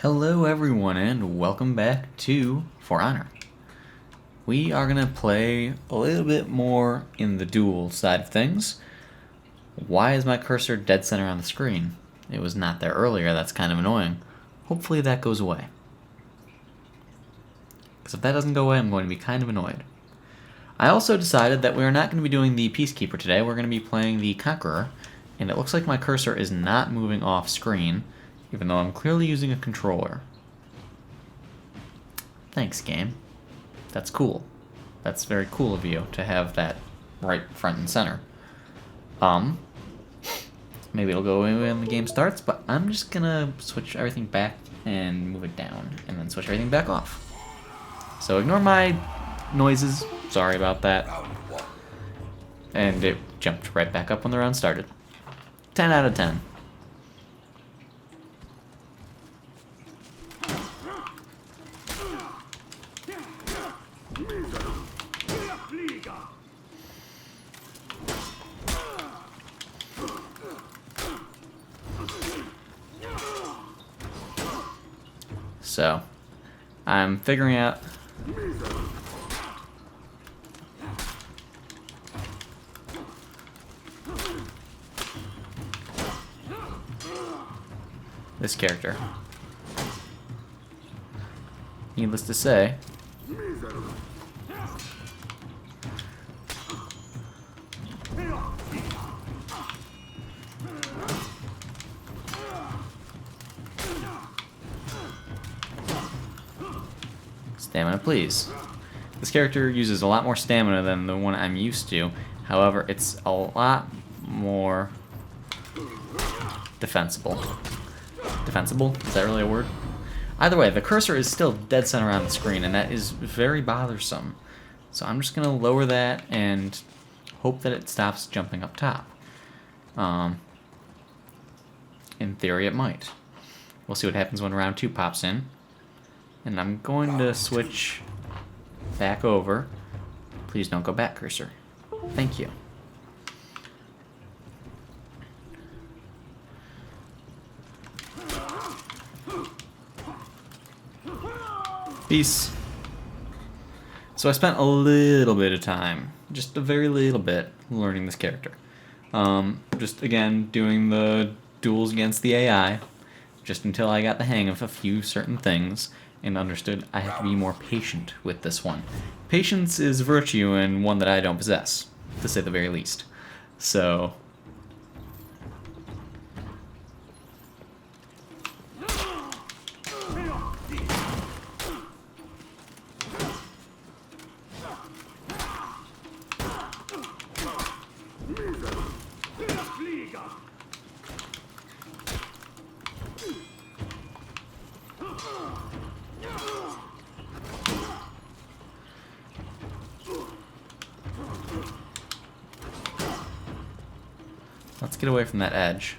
Hello everyone and welcome back to For Honor. We are going to play a little bit more in the duel side of things. Why is my cursor dead center on the screen? It was not there earlier, that's kind of annoying. Hopefully that goes away. Because if that doesn't go away, I'm going to be kind of annoyed. I also decided that we are not going to be doing the Peacekeeper today, we're going to be playing the Conqueror, and it looks like my cursor is not moving off screen, even though I'm clearly using a controller. Thanks, game. That's cool. That's very cool of you to have that right front and center. Maybe it'll go away when the game starts, but I'm just gonna switch everything back and move it down, and then switch everything back off. So ignore my noises. Sorry about that. And it jumped right back up when the round started. 10 out of 10. So, I'm figuring out this character. Needless to say, stamina, please. This character uses a lot more stamina than the one I'm used to. However, it's a lot more defensible. Defensible? Is that really a word? Either way, the cursor is still dead center on the screen, and that is very bothersome. So I'm just going to lower that and hope that it stops jumping up top. In theory, it might. We'll see what happens when round 2 pops in. And I'm going to switch back over. Please don't go back, cursor. Thank you. Peace. So I spent a little bit of time, just a very little bit, learning this character. Just again, doing the duels against the AI, just until I got the hang of a few certain things and understood I have to be more patient with this one. Patience is virtue and one that I don't possess, to say the very least. So let's get away from that edge.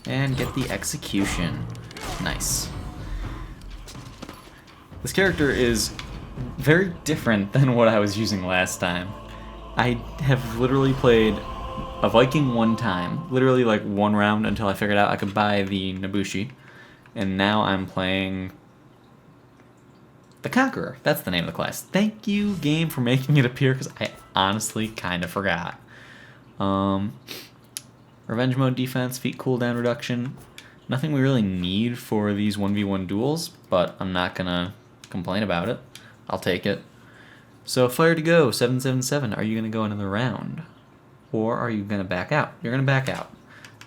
And get the execution. Nice. This character is very different than what I was using last time. I have literally played a Viking one time, literally like one round until I figured out I could buy the Nobushi, and now I'm playing the Conqueror. That's the name of the class. Thank you, game, for making it appear, because I honestly kind of forgot. Revenge mode defense, feat cooldown reduction. Nothing we really need for these 1v1 duels, but I'm not gonna complain about it. I'll take it. So fire to go, 777. Are you gonna go another round? Or are you going to back out? You're going to back out.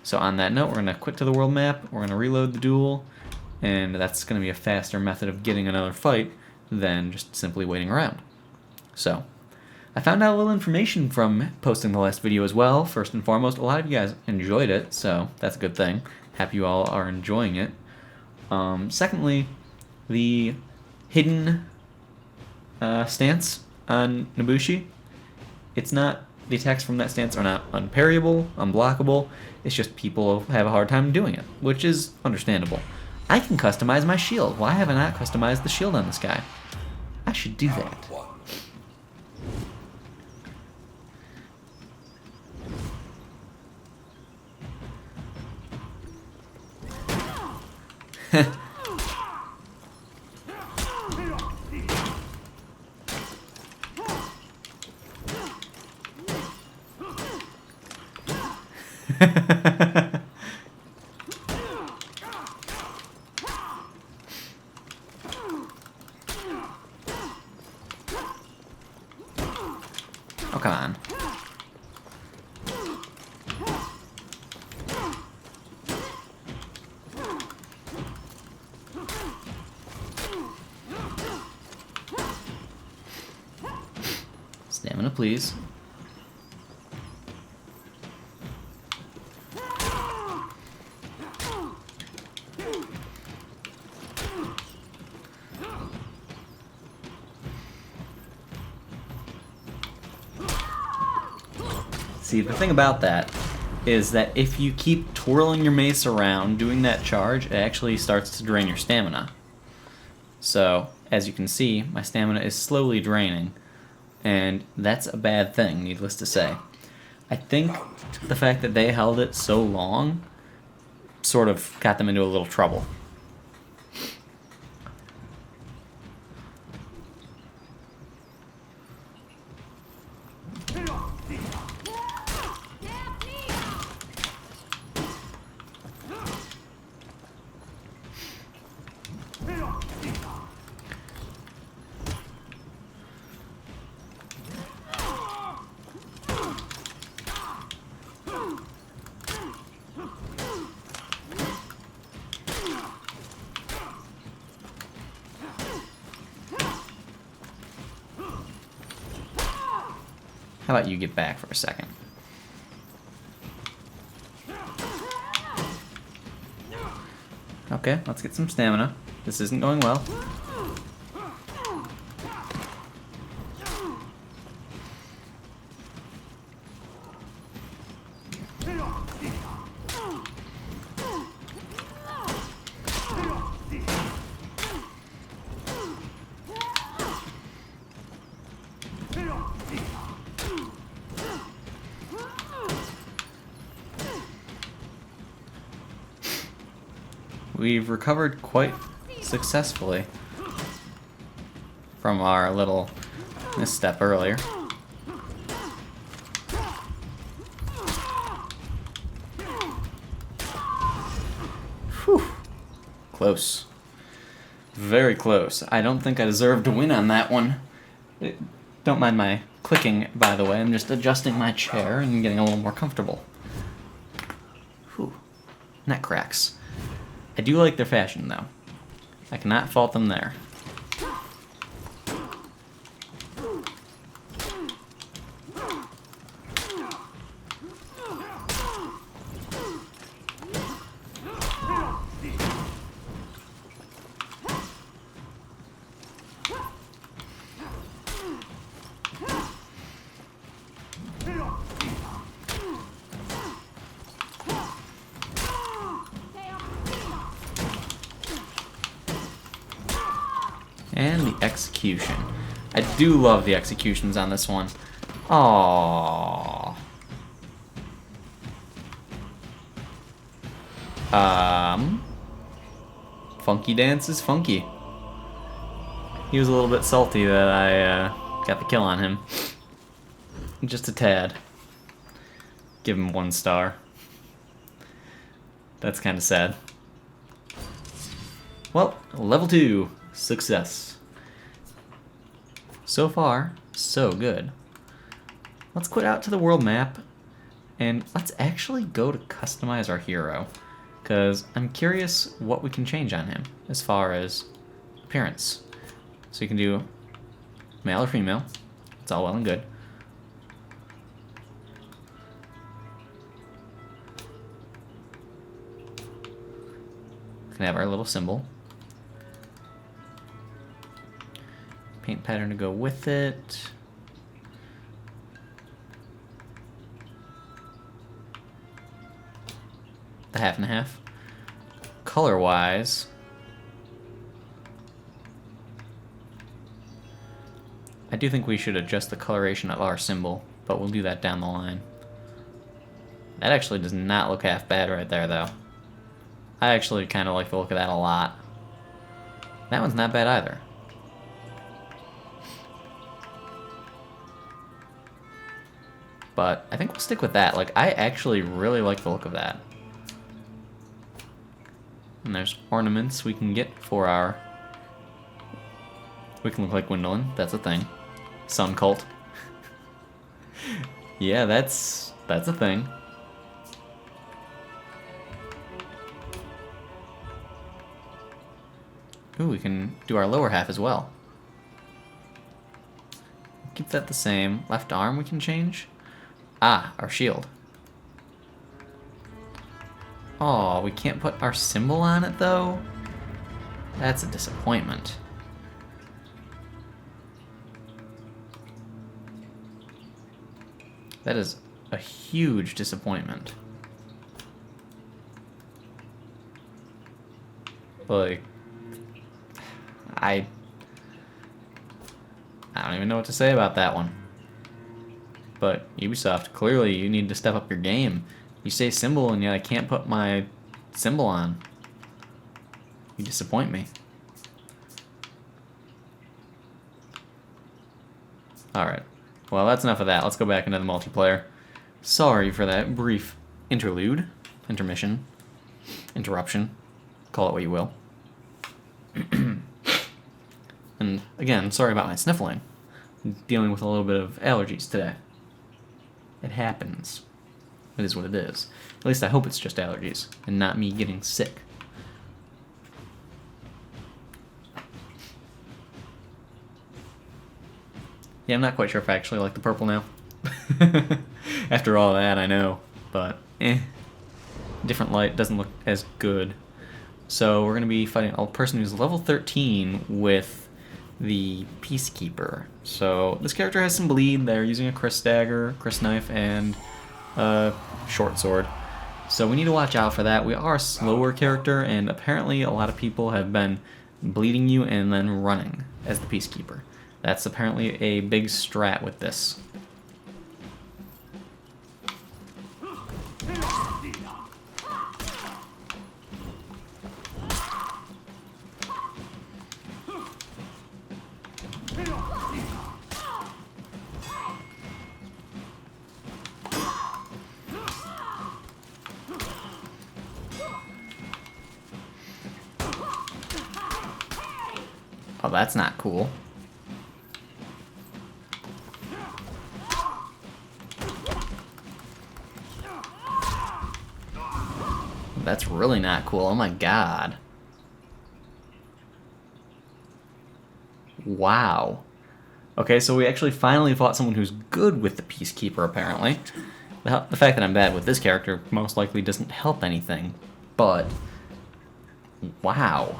So on that note, we're going to quit to the world map, we're going to reload the duel, and that's going to be a faster method of getting another fight than just simply waiting around. So, I found out a little information from posting the last video as well. First and foremost, a lot of you guys enjoyed it, so that's a good thing. Happy you all are enjoying it. Secondly, the hidden stance on Nobushi, it's not... The attacks from that stance are not unparryable, unblockable, it's just people have a hard time doing it, which is understandable. I can customize my shield. Why have I not customized the shield on this guy? I should do that. Oh, come on. Stamina, please. See, the thing about that is that if you keep twirling your mace around doing that charge, it actually starts to drain your stamina. So, as you can see, my stamina is slowly draining, and that's a bad thing, needless to say. I think the fact that they held it so long sort of got them into a little trouble. How about you get back for a second? Okay, let's get some stamina. This isn't going well. We've recovered quite successfully from our little misstep earlier. Whew. Close. Very close. I don't think I deserve to win on that one. Don't mind my clicking, by the way. I'm just adjusting my chair and getting a little more comfortable. Whew. Neck cracks. I do like their fashion, though. I cannot fault them there. And the execution. I do love the executions on this one. Aww. Funky Dance is funky. He was a little bit salty that I got the kill on him. Just a tad. Give him 1 star. That's kind of sad. Well, level 2. Success. So far, so good. Let's quit out to the world map, and let's actually go to customize our hero, because I'm curious what we can change on him as far as appearance. So you can do male or female. It's all well and good. We can have our little symbol. Paint pattern to go with it. The half and half. Color-wise, I do think we should adjust the coloration of our symbol, but we'll do that down the line. That actually does not look half bad right there, though. I actually kind of like the look of that a lot. That one's not bad either. But I think we'll stick with that. Like, I actually really like the look of that. And there's ornaments we can get for our... We can look like Gwendolyn. That's a thing. Sun Cult. Yeah, that's a thing. Ooh, we can do our lower half as well. Keep that the same. Left arm we can change. Ah, our shield. Oh, we can't put our symbol on it though? That's a disappointment. That is a huge disappointment. Like, I don't even know what to say about that one. But Ubisoft, clearly you need to step up your game. You say symbol and yet I can't put my symbol on. You disappoint me. Alright. Well, that's enough of that. Let's go back into the multiplayer. Sorry for that brief interlude, intermission, interruption. Call it what you will. And again, sorry about my sniffling. I'm dealing with a little bit of allergies today. It happens. It is what it is. At least I hope it's just allergies and not me getting sick. Yeah, I'm not quite sure if I actually like the purple now. After all that, I know. But, different light doesn't look as good. So we're going to be fighting a person who's level 13 with the Peacekeeper. So this character has some bleed. They're using a Chris dagger, Chris knife, and a short sword. So we need to watch out for that. We are a slower character, and apparently a lot of people have been bleeding you and then running as the Peacekeeper. That's apparently a big strat with this. Oh, that's not cool. That's really not cool. Oh my god. Wow. Okay, so we actually finally fought someone who's good with the Peacekeeper, apparently. The fact that I'm bad with this character most likely doesn't help anything, but... wow.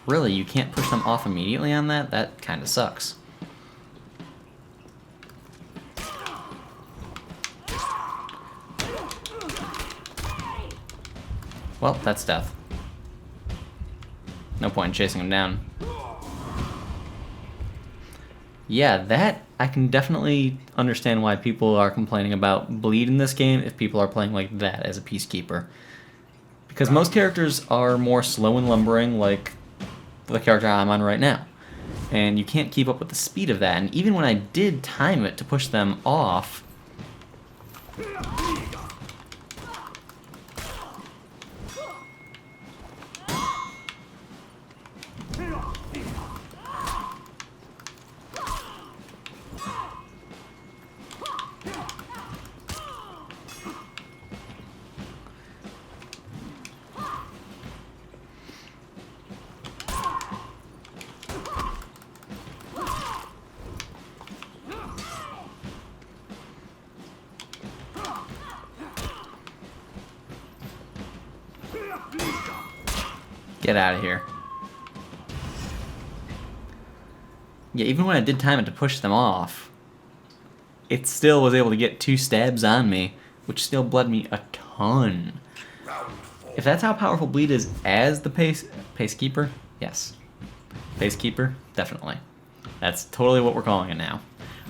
Really, you can't push them off immediately on that? That kind of sucks. Well, that's death. No point in chasing him down. Yeah, that, I can definitely understand why people are complaining about bleed in this game if people are playing like that as a Peacekeeper. Because most characters are more slow and lumbering, like the character I'm on right now. And you can't keep up with the speed of that, and even when I did time it to push them off... Get out of here. Yeah, even when I did time it to push them off, it still was able to get 2 stabs on me, which still bled me a ton. If that's how powerful bleed is as the Pacekeeper, yes. Pacekeeper, definitely. That's totally what we're calling it now.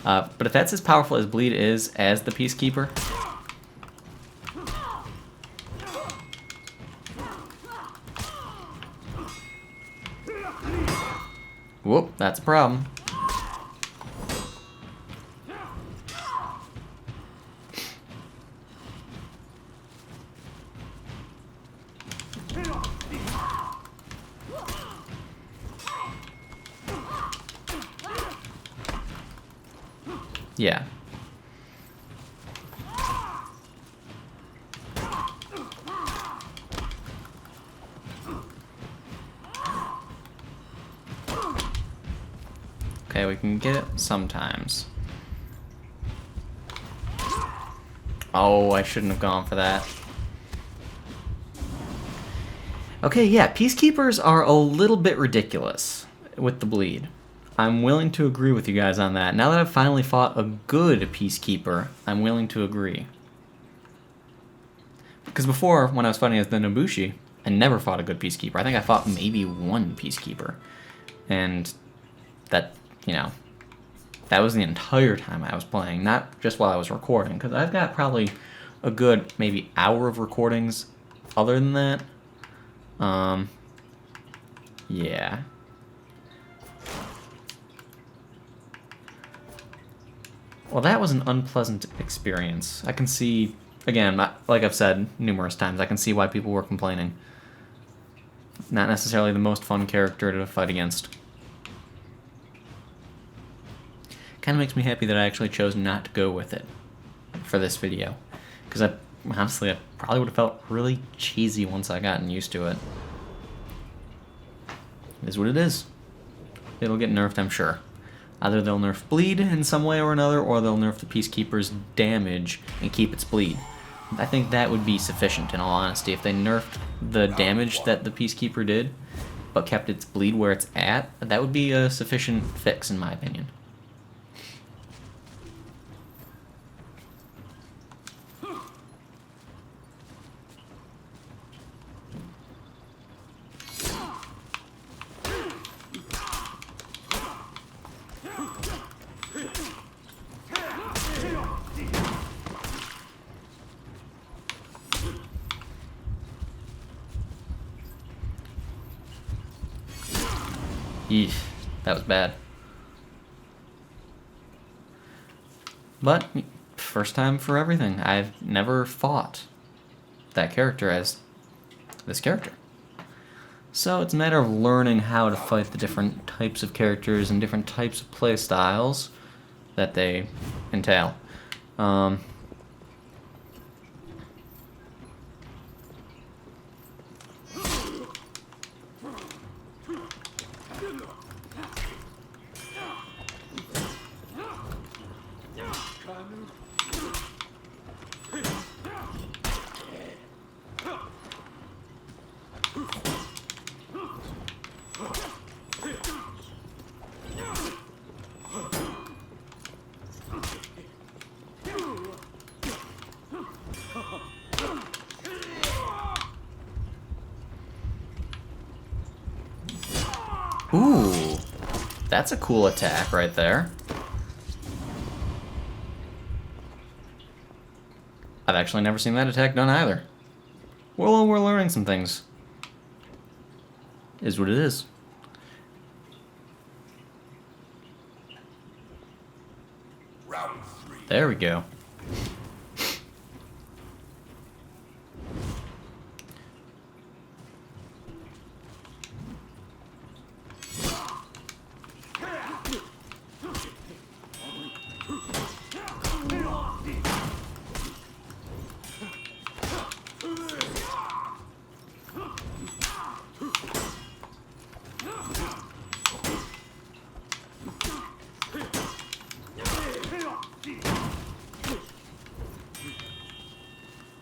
But if that's as powerful as bleed is as the Peacekeeper, whoop, that's a problem. Yeah. Okay, we can get it sometimes. Oh, I shouldn't have gone for that. Okay, yeah, Peacekeepers are a little bit ridiculous with the bleed. I'm willing to agree with you guys on that. Now that I've finally fought a good Peacekeeper, I'm willing to agree. Because before, when I was fighting as the Nobushi, I never fought a good Peacekeeper. I think I fought maybe 1 Peacekeeper. And that, you know, that was the entire time I was playing, not just while I was recording. Because I've got probably a good maybe hour of recordings other than that. Yeah. Well, that was an unpleasant experience. I can see, again, like I've said numerous times, I can see why people were complaining. Not necessarily the most fun character to fight against. Kind of makes me happy that I actually chose not to go with it for this video. Because honestly, I probably would have felt really cheesy once I gotten used to it. It is what it is. It'll get nerfed, I'm sure. Either they'll nerf bleed in some way or another, or they'll nerf the Peacekeeper's damage and keep its bleed. I think that would be sufficient, in all honesty. If they nerfed the damage that the Peacekeeper did, but kept its bleed where it's at, that would be a sufficient fix, in my opinion. Eesh, that was bad. But, first time for everything. I've never fought that character as this character. So it's a matter of learning how to fight the different types of characters and different types of play styles that they entail. Ooh, that's a cool attack right there. I've actually never seen that attack done either. Well, we're learning some things. Is what it is. Round 3. There we go.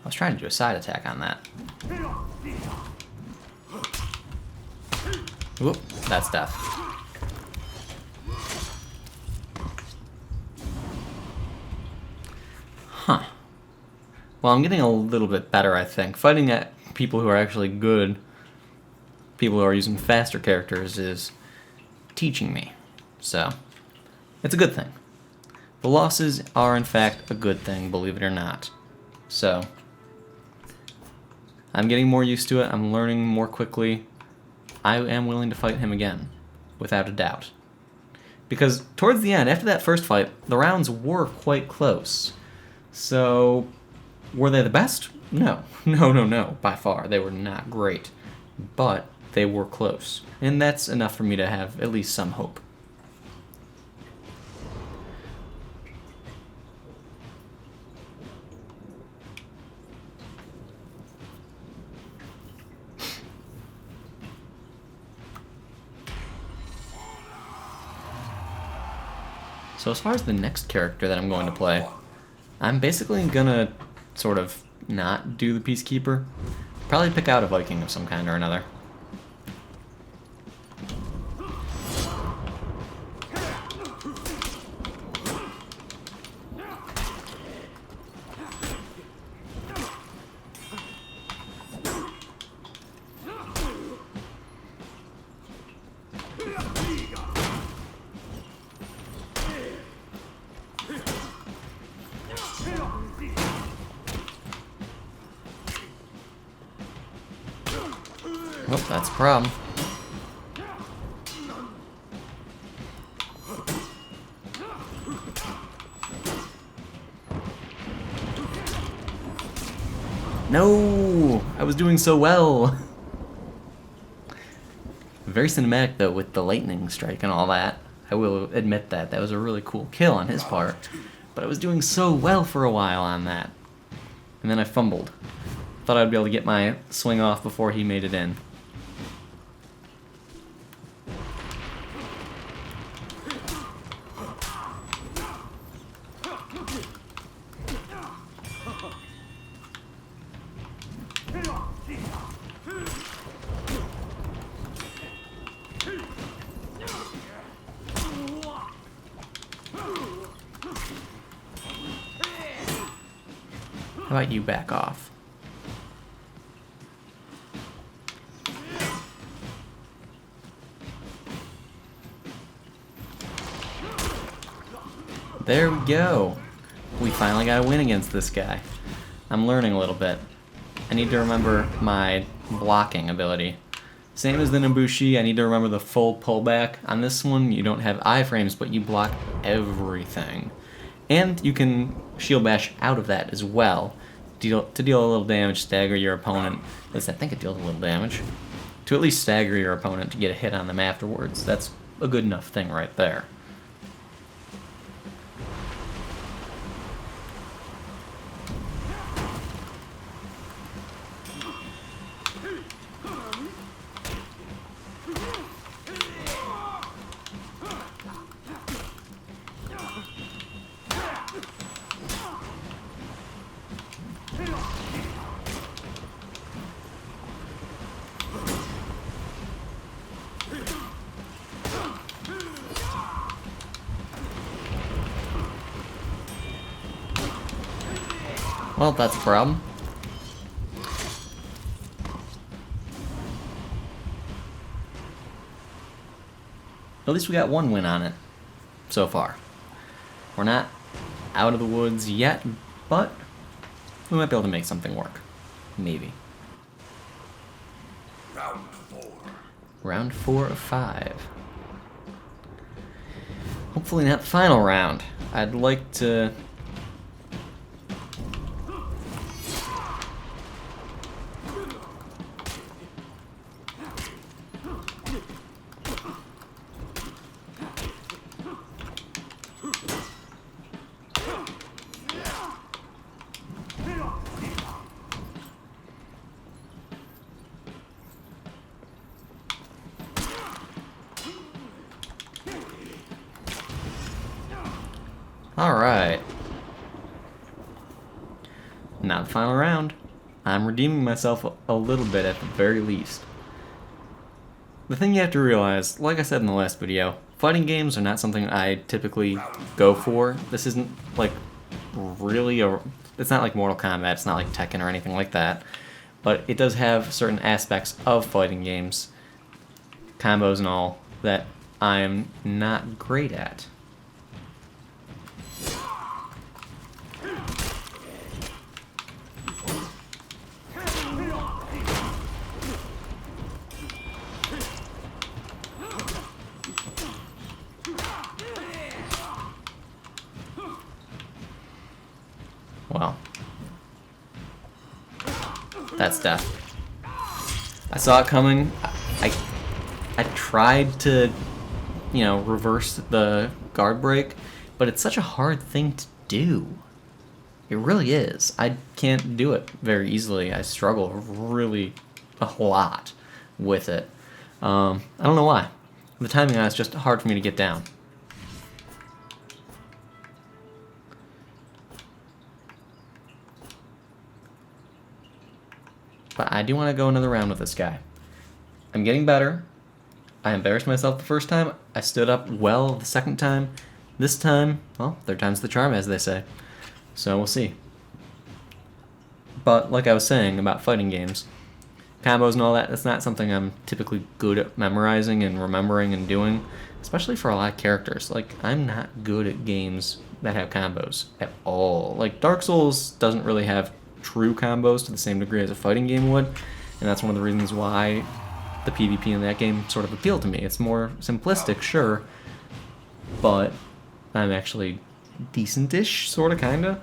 I was trying to do a side attack on that. Whoop, that's death. Huh. Well, I'm getting a little bit better, I think. Fighting at people who are actually good, people who are using faster characters, is teaching me. So, it's a good thing. The losses are, in fact, a good thing, believe it or not. So, I'm getting more used to it. I'm learning more quickly. I am willing to fight him again, without a doubt. Because towards the end, after that first fight, the rounds were quite close. So, were they the best? No. No, by far. They were not great. But they were close. And that's enough for me to have at least some hope. So as far as the next character that I'm going to play, I'm basically gonna sort of not do the Peacekeeper. Probably pick out a Viking of some kind or another. Oh, that's a problem. No! I was doing so well! Very cinematic, though, with the lightning strike and all that. I will admit that. That was a really cool kill on his part. But I was doing so well for a while on that. And then I fumbled. Thought I'd be able to get my swing off before he made it in. How about you back off? There we go. We finally got a win against this guy. I'm learning a little bit. I need to remember my blocking ability. Same as the Nobushi, I need to remember the full pullback. On this one, you don't have iframes, but you block everything. And you can shield bash out of that as well. To deal a little damage, stagger your opponent. At least I think it deals a little damage. To at least stagger your opponent to get a hit on them afterwards. That's a good enough thing right there. Well, that's a problem. At least we got one win on it so far. We're not out of the woods yet, but we might be able to make something work. Maybe. Round 4. Round 4 of 5. Hopefully not the final round. I'd like to... Alright. Not the final round. I'm redeeming myself a little bit at the very least. the thing you have to realize, like I said in the last video, fighting games are not something I typically go for. This isn't like really it's not like Mortal Kombat, it's not like Tekken or anything like that. But it does have certain aspects of fighting games, combos and all, that I'm not great at. Well, that's death. I saw it coming. I tried to, you know, reverse the guard break, but it's such a hard thing to do. It really is. I can't do it very easily. I struggle really a lot with it. I don't know why. The timing on it's just hard for me to get down. But I do want to go another round with this guy. I'm getting better. I embarrassed myself the first time. I stood up well the second time. This time, well, third time's the charm, as they say. So we'll see. But like I was saying about fighting games, combos and all that, that's not something I'm typically good at memorizing and remembering and doing, especially for a lot of characters. Like, I'm not good at games that have combos at all. Like, Dark Souls doesn't really have true combos to the same degree as a fighting game would, and that's one of the reasons why the PvP in that game sort of appealed to me. It's more simplistic, sure, but I'm actually decent-ish, sort of, kinda.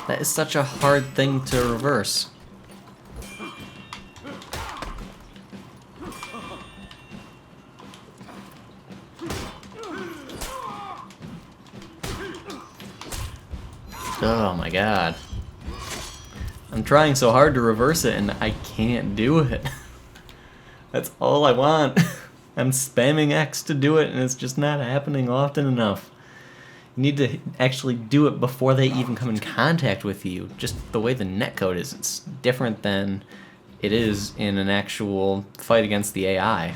That is such a hard thing to reverse. Oh my god. I'm trying so hard to reverse it and I can't do it. That's all I want. I'm spamming X to do it and it's just not happening often enough. You need to actually do it before they even come in contact with you. Just the way the netcode is, it's different than it is in an actual fight against the AI.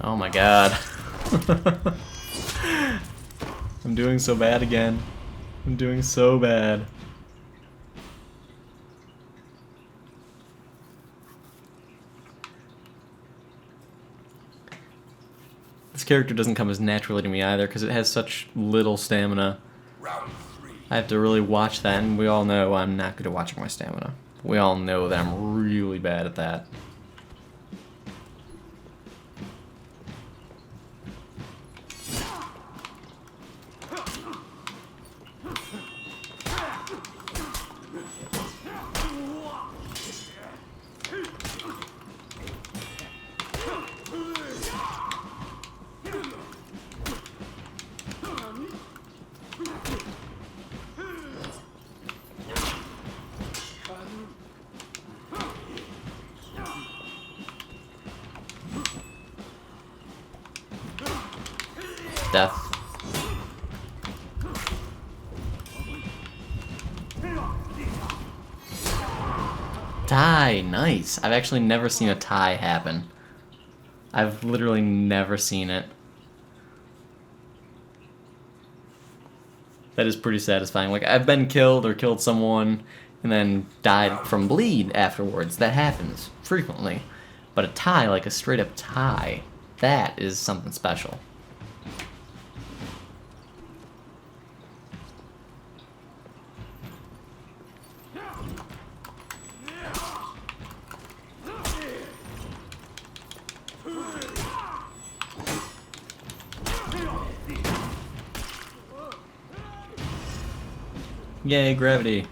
Oh my god. I'm doing so bad again. I'm doing so bad. This character doesn't come as naturally to me either because it has such little stamina. Round 3. I have to really watch that, and we all know I'm not good at watching my stamina. We all know that I'm really bad at that. Death. Tie, nice. I've actually never seen a tie happen. I've literally never seen it. That is pretty satisfying. Like, I've been killed or killed someone and then died from bleed afterwards. That happens frequently. But a tie, like a straight up tie, that is something special. Yay, gravity.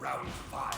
Round 5.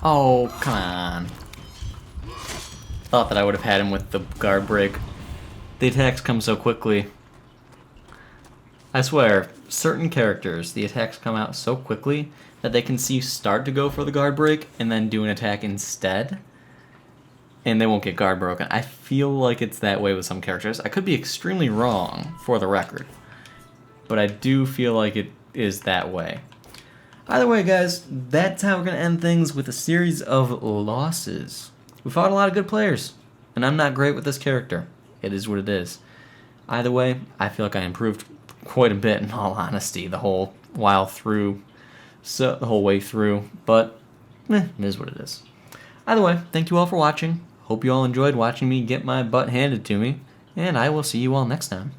Oh, come on. Thought that I would have had him with the guard break. The attacks come so quickly. I swear, certain characters, the attacks come out so quickly that they can see you start to go for the guard break and then do an attack instead, and they won't get guard broken. I feel like it's that way with some characters. I could be extremely wrong, for the record, but I do feel like it is that way. Either way, guys, that's how we're going to end things with a series of losses. We fought a lot of good players, and I'm not great with this character. It is what it is. Either way, I feel like I improved quite a bit, in all honesty, the whole while through, so the whole way through. But it is what it is. Either way, thank you all for watching. Hope you all enjoyed watching me get my butt handed to me, and I will see you all next time.